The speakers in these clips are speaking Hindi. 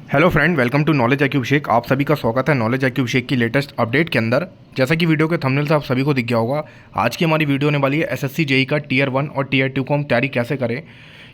Hello friend, welcome to knowledge IQ Abhishek. आप सभी का स्वागत है नॉलेज IQ अभिषेक की लेटेस्ट अपडेट के अंदर। जैसा कि वीडियो के थंबनेल से आप सभी को दिख गया होगा, आज की हमारी वीडियो होने वाली है SSC JEE का टियर 1 और टियर 2 को हम तैयारी कैसे करें,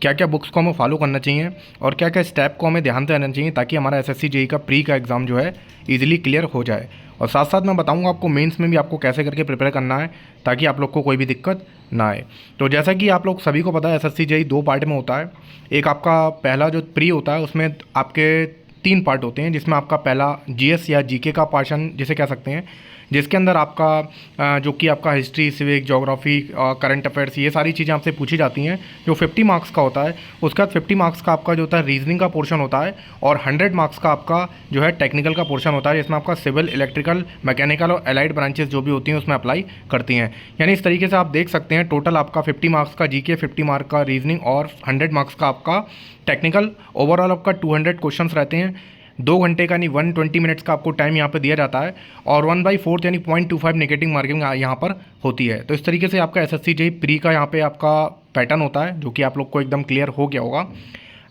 क्या क्या बुक्स को हमें फॉलो करना चाहिए और क्या क्या स्टेप को हमें ध्यान देना चाहिए ताकि हमारा SSC JEE का प्री का एग्ज़ाम जो है ईजिली क्लियर हो जाए। और साथ साथ मैं बताऊंगा आपको मेंस में भी आपको कैसे करके प्रिपेयर करना है ताकि आप लोग को कोई भी दिक्कत ना आए। तो जैसा कि आप लोग सभी को पता है, SSC JEE दो पार्ट में होता है। एक आपका पहला जो प्री होता है उसमें आपके 3 पार्ट होते हैं, जिसमें आपका पहला GS या GK का पोर्शन जिसे कह सकते हैं, जिसके अंदर आपका जो कि आपका history, civic, geography, current affairs, ये सारी चीज़ें आपसे पूछी जाती हैं जो 50 मार्क्स का होता है। उसके बाद 50 मार्क्स का आपका जो होता है रीजनिंग का पोर्शन होता है और 100 मार्क्स का आपका जो है टेक्निकल का पोर्शन होता है, जिसमें आपका सिविल, इलेक्ट्रिकल, मैकेनिकल और एलाइड ब्रांचेस जो भी होती हैं उसमें अप्लाई करती हैं। यानी इस तरीके से आप देख सकते हैं टोटल आपका 50 मार्क्स का GK, 50 मार्क्स का रीजनिंग और 100 मार्क्स का आपका टेक्निकल। ओवरऑल आपका 200 क्वेश्चंस रहते हैं। 2 घंटे का यानी 120 मिनट्स का आपको टाइम यहाँ पे दिया जाता है और 1/4 यानी 0.25 नेगेटिव मार्किंग यहाँ पर होती है। तो इस तरीके से आपका SSC JEE प्री का यहाँ पे आपका पैटर्न होता है, जो कि आप लोग को एकदम क्लियर हो गया होगा।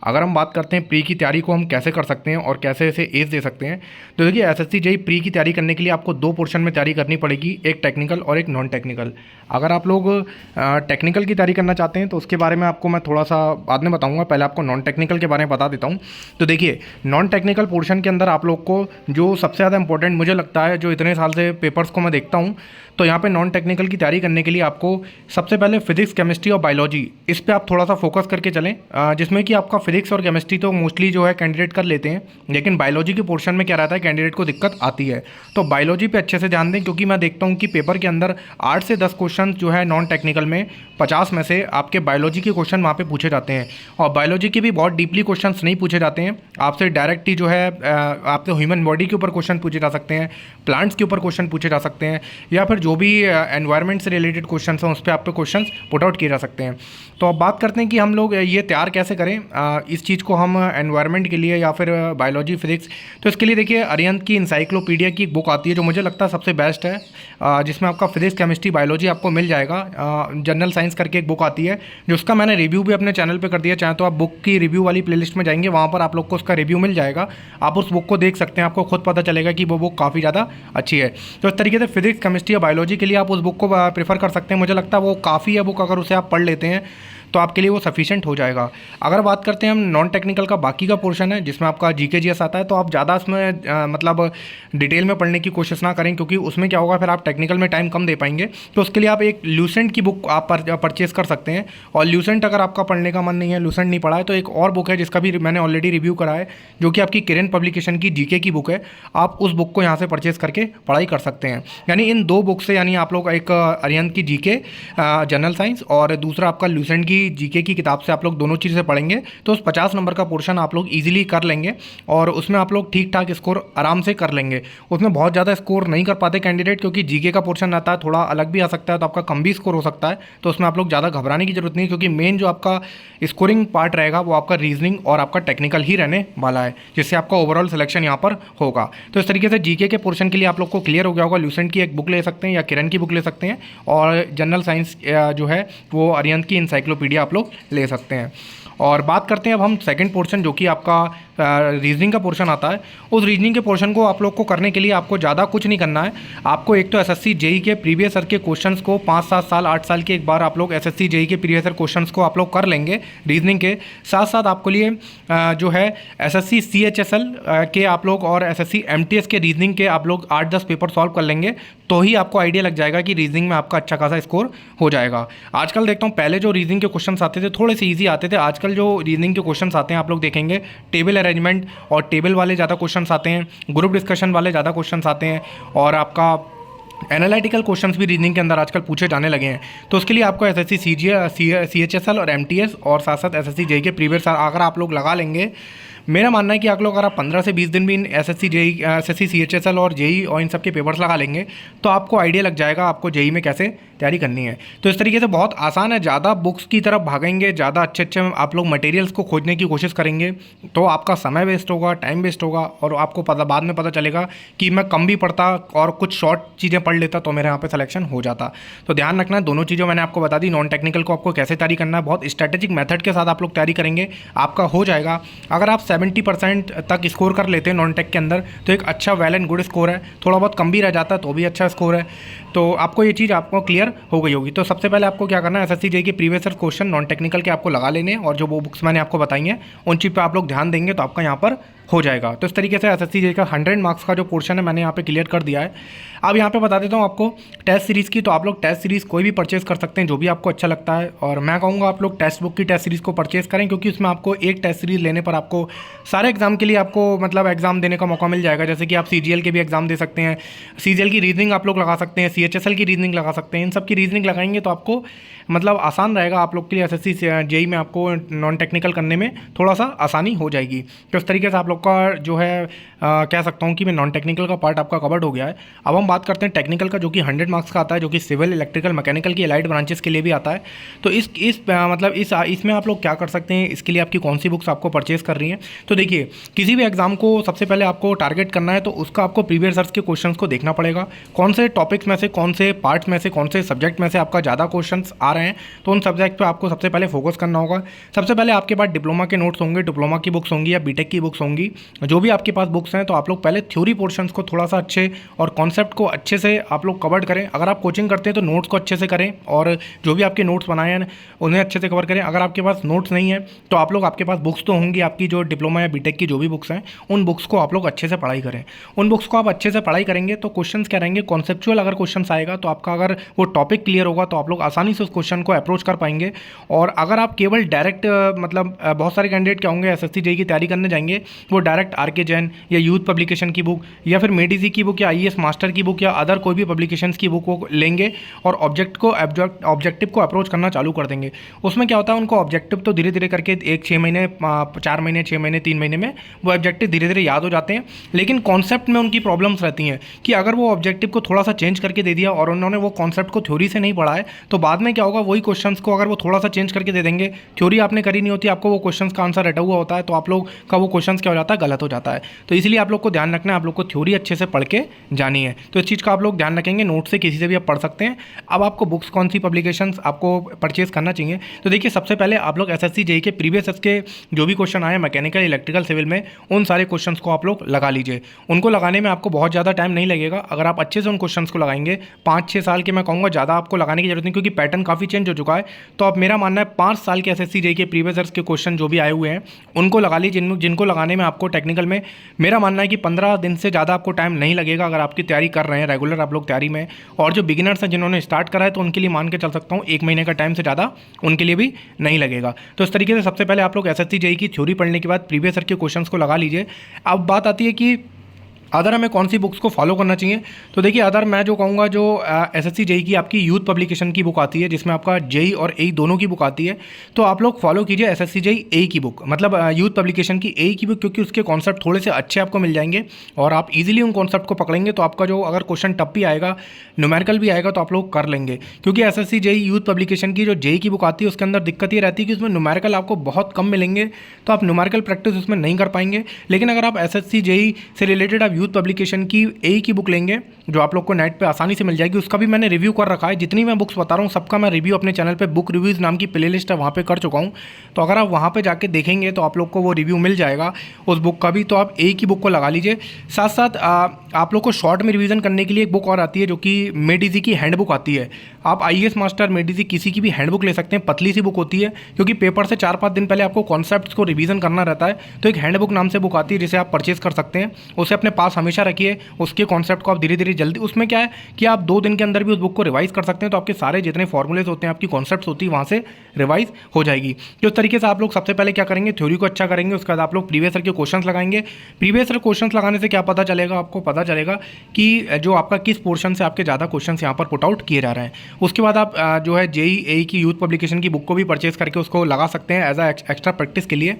अगर हम बात करते हैं प्री की तैयारी को हम कैसे कर सकते हैं और कैसे इसे एज दे सकते हैं, तो देखिए SSC JEE प्री की तैयारी करने के लिए आपको 2 पोर्शन में तैयारी करनी पड़ेगी, एक टेक्निकल और एक नॉन टेक्निकल। अगर आप लोग टेक्निकल की तैयारी करना चाहते हैं तो उसके बारे में आपको मैं थोड़ा सा बाद में बताऊंगा, पहले आपको नॉन टेक्निकल के बारे में बता देता हूं। तो देखिए नॉन टेक्निकल पोर्शन के अंदर आप लोग को जो सबसे ज़्यादा इंपॉर्टेंट मुझे लगता है, जो इतने साल से पेपर्स को मैं देखता हूँ, तो यहाँ पे नॉन टेक्निकल की तैयारी करने के लिए आपको सबसे पहले फिजिक्स, केमिस्ट्री और बायोलॉजी, इस पे आप थोड़ा सा फोकस करके चलें, जिसमें कि आपका फिजिक्स और केमिस्ट्री तो मोस्टली जो है कैंडिडेट कर लेते हैं, लेकिन बायोलॉजी के पोर्शन में क्या रहता है, कैंडिडेट को दिक्कत आती है। तो बायोलॉजी पे अच्छे से ध्यान दें, क्योंकि मैं देखता हूँ कि पेपर के अंदर 8 से 10 क्वेश्चन जो है नॉन टेक्निकल में 50 में से आपके बायोलॉजी के क्वेश्चन वहाँ पे पूछे जाते हैं। और बायोलॉजी के भी बहुत डीपली क्वेश्चन नहीं पूछे जाते हैं, आपसे डायरेक्ट ही जो है आपसे ह्यूमन बॉडी के ऊपर क्वेश्चन पूछे जा सकते हैं, प्लांट्स के ऊपर क्वेश्चन पूछे जा सकते हैं, या फिर जो भी एनवायरनमेंट से रिलेटेड क्वेश्चन हैं उस पर आप पे क्वेश्चन पुट आउट किए जा सकते हैं। तो अब बात करते हैं कि हम लोग ये तैयार कैसे करें इस चीज़ को हम एनवायरनमेंट के लिए या फिर बायोलॉजी, फिजिक्स। तो इसके लिए देखिए अरिहंत की इंसाइक्लोपीडिया की एक बुक आती है जो मुझे लगता है सबसे बेस्ट है, जिसमें आपका फिजिक्स, केमिस्ट्री, बायोलॉजी आपको मिल जाएगा। जनरल साइंस करके एक बुक आती है जिसका मैंने रिव्यू भी अपने चैनल पे कर दिया, चाहे तो आप बुक की रिव्यू वाली प्लेलिस्ट में जाएंगे, वहाँ पर आप लोग को उसका रिव्यू मिल जाएगा। आप उस बुक को देख सकते हैं, आपको खुद पता चलेगा कि वो बुक काफ़ी ज़्यादा अच्छी है। तो इस तरीके से फिजिक्स, केमिस्ट्री या बायोलॉजी के लिए आप उस बुक को प्रेफर कर सकते हैं। मुझे लगता है वो काफ़ी है बुक, अगर उसे आप पढ़ लेते हैं तो आपके लिए वो सफिशिएंट हो जाएगा। अगर बात करते हैं हम नॉन टेक्निकल का, बाकी का पोर्शन है जिसमें आपका GK GS आता है, तो आप ज़्यादा इसमें मतलब डिटेल में पढ़ने की कोशिश ना करें, क्योंकि उसमें क्या होगा फिर आप टेक्निकल में टाइम कम दे पाएंगे। तो उसके लिए आप एक ल्यूसेंट की बुक आप परचेज कर सकते हैं। और ल्यूसेंट अगर आपका पढ़ने का मन नहीं है, ल्यूसेंट नहीं पढ़ा है, तो एक और बुक है जिसका भी मैंने ऑलरेडी रिव्यू करा है, जो कि आपकी किरण पब्लिकेशन की GK की बुक है। आप उस बुक को यहाँ से परचेज करके पढ़ाई कर सकते हैं। यानी इन 2 बुक से, यानी आप लोग एक अरिहंत की GK जनरल साइंस और दूसरा आपका ल्यूसेंट की GK की किताब से आप लोग दोनों चीज़ें पढ़ेंगे तो उस 50 नंबर का पोर्शन आप लोग इजीली कर लेंगे और उसमें आप लोग ठीक ठाक स्कोर आराम से कर लेंगे। उसमें बहुत ज़्यादा स्कोर नहीं कर पाते कैंडिडेट, क्योंकि GK का पोर्शन आता है थोड़ा अलग भी आ सकता है, तो आपका कम भी स्कोर हो सकता है। तो उसमें आप लोग ज़्यादा घबराने की जरूरत नहीं, क्योंकि मेन जो आपका स्कोरिंग पार्ट रहेगा वो आपका रीजनिंग और आपका टेक्निकल ही रहने वाला है, जिससे आपका ओवरऑल सिलेक्शन यहाँ पर होगा। तो इस तरीके से GK के पोर्शन के लिए आप लोग को क्लियर हो गया होगा। ल्यूसेंट की एक बुक ले सकते हैं या किरण की बुक ले सकते हैं, और जनरल साइंस जो है वो अरिहंत की इंसाइक्लोपीडिया आप लोग ले सकते हैं। और बात करते हैं अब हम सेकंड पोर्शन, जो कि आपका रीजनिंग का पोर्शन आता है। उस रीजनिंग के पोर्शन को आप लोग को करने के लिए आपको ज़्यादा कुछ नहीं करना है। आपको एक तो SSC JEE के प्रीवियस ईयर के क्वेश्चंस को 5-7 साल 8 साल के एक बार आप लोग SSC JEE के प्रीवियस ईयर क्वेश्चंस को आप लोग कर लेंगे रीजनिंग के साथ साथ। आपको लिए जो है SSC CHSL के आप लोग और SSC MTS के रीजनिंग के आप लोग 8-10 पेपर सॉल्व कर लेंगे, तो ही आपको आइडिया लग जाएगा कि रीजनिंग में आपका अच्छा खासा स्कोर हो जाएगा। आजकल देखता हूँ पहले जो रीजनिंग के क्वेश्चन आते थे थोड़े से ईजी आते थे, आजकल जो रीजनिंग के क्वेश्चन आते हैं आप लोग देखेंगे टेबल अरेंजमेंट और टेबल वाले ज़्यादा क्वेश्चंस आते हैं, ग्रुप डिस्कशन वाले ज़्यादा क्वेश्चंस आते हैं, और आपका एनालिटिकल क्वेश्चंस भी रीजनिंग के अंदर आजकल पूछे जाने लगे हैं। तो उसके लिए आपको SSC CHSL और MTS और साथ साथ SSC JEE के प्रीवियस अगर आप लोग लगा लेंगे, मेरा मानना है कि आप लोग अगर आप 15 से 20 दिन भी इन SSC JEE, SSC CHSL और JEE और इन सब के पेपर्स लगा लेंगे तो आपको आइडिया लग जाएगा आपको JEE में कैसे तैयारी करनी है। तो इस तरीके से बहुत आसान है, ज़्यादा बुक्स की तरफ भागेंगे, ज़्यादा अच्छे अच्छे आप लोग मटेरियल्स को खोजने की कोशिश करेंगे तो आपका समय वेस्ट होगा, टाइम वेस्ट होगा और आपको बाद में पता चलेगा कि मैं कम भी पढ़ता और कुछ शॉर्ट चीज़ें पढ़ लेता तो मेरे यहाँ पे सिलेक्शन हो जाता। तो ध्यान रखना है, दोनों चीज़ें मैंने आपको बता दी। नॉन टेक्निकल को आपको कैसे तैयारी करना है, बहुत स्ट्रैटेजिक मेथड के साथ आप लोग तैयारी करेंगे, आपका हो जाएगा। अगर आप 70% तक स्कोर कर लेते हैं नॉन टेक के अंदर तो एक अच्छा वेल एंड गुड स्कोर है। थोड़ा बहुत कम भी रह जाता है तो भी अच्छा स्कोर है। तो आपको ये चीज़ आपको क्लियर हो गई होगी। तो सबसे पहले आपको क्या करना है, एसएससी जेईई के previous year question non technical के आपको लगा लेने और जो वो बुक्स मैंने आपको बताई हैं उन चीज़ पे आप लोग ध्यान देंगे तो आपका यहाँ पर हो जाएगा। तो इस तरीके से एसएससी जेईई का 100 मार्क्स का जो पोर्शन है मैंने यहाँ पे क्लियर कर दिया है। अब यहाँ पे बता देता हूँ आपको टेस्ट सीरीज़ की। तो आप लोग टेस्ट सीरीज़ कोई भी परचेज़ कर सकते हैं जो भी आपको अच्छा लगता है, और मैं कहूँगा आप लोग टेक्स्ट बुक की टेस्ट सीरीज़ को परचेज़ करें क्योंकि उसमें आपको एक टेस्ट सीरीज़ लेने पर आपको सारे एग्जाम के लिए आपको मतलब एग्जाम देने का मौका मिल जाएगा। जैसे कि आप सीजीएल के भी एग्जाम दे सकते हैं, सीजीएल की रीजनिंग आप लोग लगा सकते हैं, सीएचएसएल की रीजनिंग लगा सकते हैं। इन सब की रीजनिंग लगाएंगे तो आपको मतलब आसान रहेगा आप लोग के लिए। एसएससी जेईई में आपको नॉन टेक्निकल करने में थोड़ा सा आसानी हो जाएगी। तो इस तरीके से आप लोग का जो है कह सकता हूँ कि मैं नॉन टेक्निकल का पार्ट आपका कवर्ड हो गया है। अब हम बात करते हैं टेक्निकल का, जो कि 100 मार्क्स का आता है, जो कि सिविल, इलेक्ट्रिकल, मैकेनिकल की एलाइड ब्रांचेस के लिए भी आता है। तो इसमें आप लोग क्या कर सकते हैं, इसके लिए आपकी कौन सी बुक्स आपको परचेज कर रही हैं। तो देखिए, किसी भी एग्जाम को सबसे पहले आपको टारगेट करना है तो उसका आपको प्रीवियस ईयर्स के क्वेश्चंस को देखना पड़ेगा। कौन से टॉपिक्स में से, कौन से पार्ट्स में से, कौन से सब्जेक्ट में से आपका ज़्यादा क्वेश्चंस आ रहे हैं, तो उन सब्जेक्ट पे आपको सबसे पहले फोकस करना होगा। सबसे पहले आपके पास डिप्लोमा के नोट्स होंगे, डिप्लोमा की बुक्स होंगी या बीटेक की बुक्स होंगी, जो भी आपके पास बुक्स हैं। तो आप लोग पहले थ्योरी पोर्शंस को थोड़ा सा अच्छे और कॉन्सेप्ट को अच्छे से आप लोग कवर करें। अगर आप कोचिंग करते हैं तो नोट्स को अच्छे से करें और जो भी आपके नोट्स बनाए हैं उन्हें अच्छे से कवर करें। अगर आपके पास नोट्स नहीं है तो आप लोग, आपके पास बुक्स तो होंगी आपकी, जो डिप्लोमा या बीटेक की जो भी बुक्स हैं उन बुक्स को आप लोग अच्छे से पढ़ाई करें। उन बुक्स को आप अच्छे से पढ़ाई करेंगे तो क्वेश्चंस क्या रहेंगे, कॉन्सेप्चुअल अगर क्वेश्चंस आएगा तो आपका अगर वो टॉपिक क्लियर होगा तो आप लोग आसानी से उस क्वेश्चन को अप्रोच कर पाएंगे। और अगर आप केवल डायरेक्ट मतलब बहुत सारे कैंडिडेट क्या होंगे एसएससी जेईई की तैयारी करने जाएंगे, वो डायरेक्ट आरके जैन या यूथ पब्लिकेशन की बुक या फिर मेडिजी की बुक या आईएएस मास्टर की बुक या अदर कोई भी पब्लिकेशंस की बुक को लेंगे और ऑब्जेक्टिव को अप्रोच करना चालू कर देंगे। उसमें क्या होता है, उनको ऑब्जेक्टिव तो धीरे धीरे करके 6 महीने 4 महीने 6 महीने 3 महीने में वो ऑब्जेक्टिव धीरे धीरे याद हो जाते हैं। लेकिन कॉन्सेप्ट में उनकी प्रॉब्लम्स रहती हैं कि अगर वो ऑब्जेक्टिव को थोड़ा सा चेंज करके दे दिया और उन्होंने वो कॉन्सेप्ट को थ्योरी से नहीं पढ़ा है तो बाद में क्या होगा, वही क्वेश्चंस को अगर वो थोड़ा सा चेंज करके दे देंगे, थ्योरी आपने करी नहीं होती, आपको वो क्वेश्चंस का आंसर रटा हुआ होता है, तो आप लोग का वो क्वेश्चंस क्या हो जाता है, गलत हो जाता है। तो इसलिए आप लोग को ध्यान रखना है, आप लोग को थ्योरी अच्छे से पढ़ के जानी है। तो इस चीज़ का आप लोग ध्यान रखेंगे, नोट से किसी से भी आप पढ़ सकते हैं। अब आपको बुक्स कौन सी पब्लिकेशंस आपको परचेज करना चाहिए, तो देखिए सबसे पहले आप लोग एसएससी जेईई के प्रीवियस ईयर्स के जो भी क्वेश्चन आए मैकेनिकल, इलेक्ट्रिकल, सिविल में, उन सारे क्वेश्चंस को आप लोग लगा लीजिए। उनको लगाने में आपको बहुत ज़्यादा टाइम नहीं लगेगा। अगर आप अच्छे से उन क्वेश्चंस को लगाएंगे 5-6 साल के, मैं कहूँगा ज़्यादा आपको लगाने की जरूरत नहीं क्योंकि पैटर्न काफ़ी चेंज हो चुका है। तो अब मेरा मानना है 5 साल के एसएससी जेईई के प्रीवियस ईयर्स के क्वेश्चन जो भी आए हुए हैं उनको लगा लीजिए, जिनको लगाने में आपको टेक्निकल में मेरा मानना है कि 15 दिन से ज़्यादा आपको टाइम नहीं लगेगा अगर आपकी तैयारी कर रहे हैं रेगुलर आप लोग तैयारी में। और जो बिगिनर्स हैं जिन्होंने स्टार्ट करा है तो उनके लिए मान के चल सकता हूँ 1 महीने का टाइम से ज़्यादा उनके लिए भी नहीं लगेगा। तो इस तरीके से सबसे पहले आप लोग एसएससी जेईई की थ्योरी पढ़ने के बाद प्रीवियस ईयर के क्वेश्चंस को लगा लीजिए। अब बात आती है कि अदर हमें कौन सी बुक्स को फॉलो करना चाहिए। तो देखिए अदर मैं जो कहूँगा, जो एसएससी जेईई की आपकी यूथ पब्लिकेशन की बुक आती है जिसमें आपका जेईई और एई दोनों की बुक आती है, तो आप लोग फॉलो कीजिए एसएससी जेईई एई की बुक, मतलब यूथ पब्लिकेशन की एई की बुक, क्योंकि उसके कॉन्सेप्ट थोड़े से अच्छे आपको मिल जाएंगे और आप इजीली उन कॉन्सेप्ट को पकड़ेंगे तो आपका जो अगर क्वेश्चन टफ भी आएगा, न्यूमेरिकल भी आएगा तो आप लोग कर लेंगे। क्योंकि एसएससी जेईई यूथ पब्लिकेशन की जो जेईई की बुक आती है उसके अंदर दिक्कत ये रहती है कि उसमें न्यूमेरिकल आपको बहुत कम मिलेंगे, तो आप न्यूमेरिकल प्रैक्टिस उसमें नहीं कर पाएंगे। लेकिन अगर आप एसएससी जेईई से रिलेटेड आप यूथ पब्लिकेशन की एई की बुक लेंगे जो आप लोग को नेट पे आसानी से मिल जाएगी, उसका भी मैंने रिव्यू कर रखा है। जितनी मैं बुक्स बता रहा हूँ सबका मैं रिव्यू अपने चैनल पे बुक रिव्यूज़ नाम की प्लेलिस्ट है वहाँ पे कर चुका हूँ। तो अगर आप वहाँ पे जाके देखेंगे तो आप लोग को वो रिव्यू मिल जाएगा उस बुक का भी। तो आप एई की बुक को लगा लीजिए। साथ साथ आप लोग को शॉर्ट में रिवीजन करने के लिए एक बुक और आती है जो कि मेडिजी की हैंड बुक आती है। आप आईएएस मास्टर, मेडिजी किसी की भी हैंड बुक ले सकते हैं, पतली सी बुक होती है क्योंकि पेपर से 4-5 दिन पहले आपको कॉन्सेप्ट्स को रिवीजन करना रहता है। तो एक हैंड बुक नाम से बुक आती है जिसे आप परचेज कर सकते हैं, उसे अपने पास हमेशा रखिए। उसके कॉन्सेप्ट को आप धीरे धीरे जल्दी, उसमें क्या है कि आप 2 दिन के अंदर भी उस बुक को रिवाइज कर सकते हैं, तो आपके सारे जितने फॉर्मूलेज होते हैं, आपकी कॉन्सेप्ट्स होती है, वहाँ से रिवाइज हो जाएगी। तो इस तरीके से आप लोग सबसे पहले क्या करेंगे, थ्योरी को अच्छा करेंगे, उसके बाद आप लोग प्रीवियस ईयर के क्वेश्चंस लगाएंगे। प्रीवियस ईयर क्वेश्चंस लगाने से क्या पता चलेगा, आपको पता चलेगा कि जो आपका किस पोर्शन से आपके ज़्यादा क्वेश्चंस यहाँ पर पुट आउट किए जा रहे हैं। उसके बाद आप जो है जेईई एई की यूथ पब्लिकेशन की बुक को भी परचेज करके उसको लगा सकते हैं एज एक्स्ट्रा प्रैक्टिस के लिए।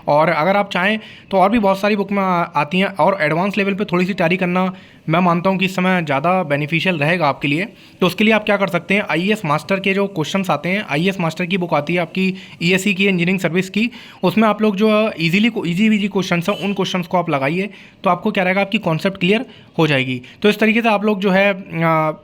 और अगर आप चाहें तो और भी बहुत सारी बुक में आती हैं और एडवांस लेवल पे थोड़ी सी तैयारी करना मैं मानता हूँ कि इस समय ज़्यादा बेनिफिशियल रहेगा आपके लिए। तो उसके लिए आप क्या कर सकते हैं, आईएएस मास्टर के जो क्वेश्चंस आते हैं, आईएएस मास्टर की बुक आती है आपकी ईएससी की, इंजीनियरिंग सर्विस की, उसमें आप लोग जो इजी क्वेश्चन हैं उन क्वेश्चंस को आप लगाइए, तो आपको क्या रहेगा, आपकी कॉन्सेप्ट क्लियर हो जाएगी। तो इस तरीके से आप लोग जो है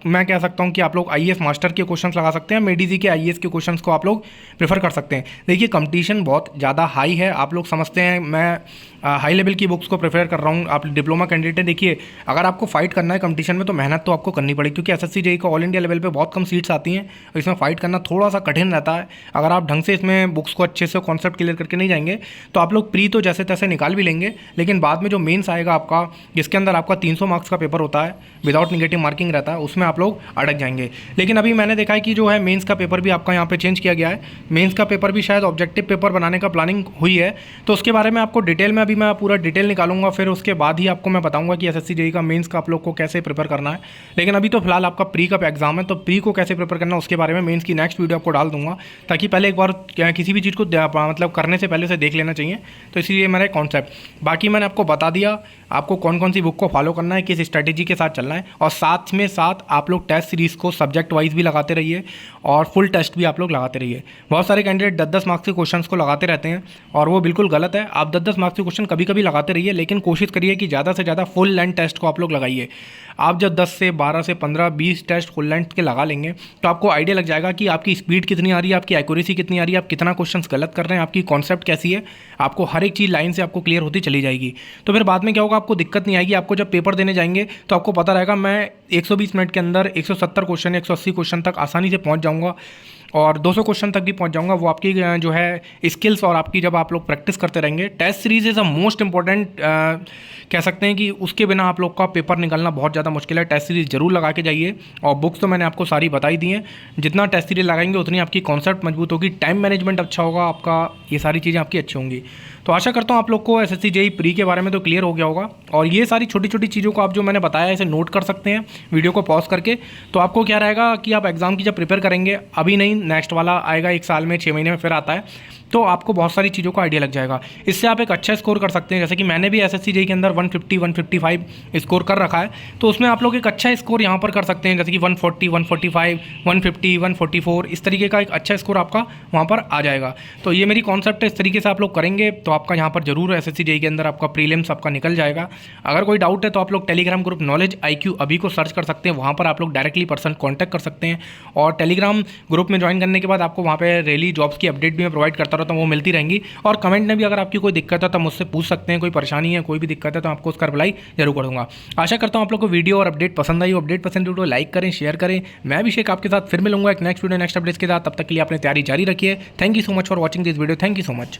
मैं कह सकता हूँ कि आप लोग आईएएस मास्टर के क्वेश्चंस लगा सकते हैं, मेडीजी के आईएएस के क्वेश्चंस को आप लोग प्रेफर कर सकते हैं। देखिए कंपटीशन बहुत ज़्यादा हाई है, आप लोग समझते हैं मैं हाई लेवल की बुक्स को प्रेफर कर रहा हूँ। आप डिप्लोमा कैंडिडेट हैं, देखिए अगर आपको फाइट करना है कंपटीशन में तो मेहनत तो आपको करनी पड़ेगी, क्योंकि एसएससी जेईई का ऑल इंडिया लेवल पे बहुत कम सीट्स आती हैं और इसमें फाइट करना थोड़ा सा कठिन रहता है। अगर आप ढंग से इसमें बुक्स को अच्छे से कॉन्सेप्ट क्लियर करके नहीं जाएंगे तो आप लोग प्री तो जैसे तैसे निकाल भी लेंगे, लेकिन बाद में जो मेंस आएगा आपका, जिसके अंदर आपका 300 मार्क्स का पेपर होता है, विदाउट निगेटिव मार्किंग रहता है, उसमें आप लोग अटक जाएंगे। लेकिन अभी मैंने देखा है कि जो है मेंस का पेपर भी आपका यहाँ पे चेंज किया गया है, मेंस का पेपर भी शायद ऑब्जेक्टिव पेपर बनाने का प्लानिंग हुई है, तो उसके बारे में आपको डिटेल में अभी मैं पूरा डिटेल निकालूंगा, फिर उसके बाद ही आपको मैं बताऊंगा कि एसएससी जेईई का मेंस का आप लोग को कैसे प्रिपेयर करना है। लेकिन अभी तो फिलहाल आपका प्री का एग्जाम है, तो प्री को कैसे प्रिपेयर करना है उसके बारे में मेंस की नेक्स्ट वीडियो आपको डाल दूंगा, ताकि पहले एक बार किसी भी चीज़ को मतलब करने से पहले से देख लेना चाहिए। तो इसीलिए मेरा कॉन्सेप्ट बाकी मैंने आपको बता दिया, आपको कौन कौन सी बुक को फॉलो करना है, किस स्ट्रैटेजी के साथ चलना है, और साथ में साथ आप लोग टेस्ट सीरीज़ को सब्जेक्ट वाइज भी लगाते रहिए और फुल टेस्ट भी आप लोग लगाते रहिए। बहुत सारे कैंडिडेट 10-10 मार्क्स के क्वेश्चंस को लगाते रहते हैं और वो बिल्कुल गलत है। आप 10-10 मार्क्स के क्वेश्चन कभी कभी लगाते रहिए, लेकिन कोशिश करिए कि ज़्यादा से ज़्यादा फुल लेंथ टेस्ट को आप लोग लगाइए। आप जब 10 से 12 से 15 20 टेस्ट फुल लेंथ के लगा लेंगे तो आपको आइडिया लग जाएगा कि आपकी स्पीड कितनी आ रही है, आपकी एक्यूरेसी कितनी आ रही है, आप कितना क्वेश्चंस गलत कर रहे हैं, आपकी कॉन्सेप्ट कैसी है, आपको हर एक चीज़ लाइन से आपको क्लियर होती चली जाएगी। तो फिर बाद में क्या होगा, आपको दिक्कत नहीं आएगी। आपको जब पेपर देने जाएंगे तो आपको पता रहेगा मैं 120 मिनट के अंदर 170 क्वेश्चन 180 क्वेश्चन तक आसानी से पहुंच जाऊंगा और 200 क्वेश्चन तक भी पहुंच जाऊंगा। वो आपकी जो है स्किल्स और आपकी जब आप लोग प्रैक्टिस करते रहेंगे, test series is a most important कह सकते हैं कि उसके बिना आप लोग का पेपर निकलना बहुत ज़्यादा मुश्किल है। टेस्ट सीरीज जरूर लगा के जाइए और बुक्स तो मैंने आपको सारी बताई दी हैं। जितना टेस्ट सीरीज लगाएंगे उतनी आपकी कॉन्सेप्ट मजबूत होगी, टाइम मैनेजमेंट अच्छा होगा आपका, ये सारी चीज़ें आपकी अच्छी होंगी। तो आशा करता हूँ आप लोग को एसएससी जेईई प्री के बारे में तो क्लियर हो गया होगा, और ये सारी छोटी छोटी चीज़ों को आप जो मैंने बताया इसे नोट कर सकते हैं वीडियो को पॉज करके। तो आपको क्या रहेगा कि आप एग्जाम की जब प्रिपेयर करेंगे, अभी नहीं नेक्स्ट वाला आएगा 1 साल में 6 महीने में फिर आता है, तो आपको बहुत सारी चीज़ों का आइडिया लग जाएगा। इससे आप एक अच्छा स्कोर कर सकते हैं। जैसे कि मैंने भी एसएससी जेईई के अंदर 150 155 स्कोर कर रखा है, तो उसमें आप लोग एक अच्छा स्कोर यहाँ पर कर सकते हैं, जैसे कि 140 145 150 144 इस तरीके का एक अच्छा स्कोर आपका वहाँ पर आ जाएगा। तो ये मेरी कॉन्सेप्ट है, इस तरीके से आप लोग करेंगे तो आपका यहाँ पर जरूर एसएससी जेईई के अंदर आपका प्रीलिम्स आपका निकल जाएगा। अगर कोई डाउट है तो आप लोग टेलीग्राम ग्रुप नॉलेज IQ अभी को सर्च कर सकते हैं, वहाँ पर आप लोग डायरेक्टली पर्सन कॉन्टैक्ट कर सकते हैं। और टेलीग्राम ग्रुप में ज्वाइन करने के बाद आपको वहाँ पर डेली जॉब्स की अपडेट भी मैं प्रोवाइड करता रहता हूँ, वो मिलती रहेंगी। और कमेंट में भी अगर आपकी कोई दिक्कत है तो मुझसे पूछ सकते हैं, कोई परेशानी है कोई भी दिक्कत है तो आपको उसका रिप्लाई जरूर करूँगा। आशा करता हूँ आप लोग को वीडियो और अपडेट पसंद आई हो। अपडेट पसंद वीडियो लाइक करें, शेयर करें। मैं अभिषेक आपके साथ फिर मिलूंगा एक नेक्स्ट वीडियो नेक्स्ट अपडेट्स के साथ। तब तक के लिए अपनी तैयारी जारी रखिए। Thank you so much for watching this video. Thank you so much.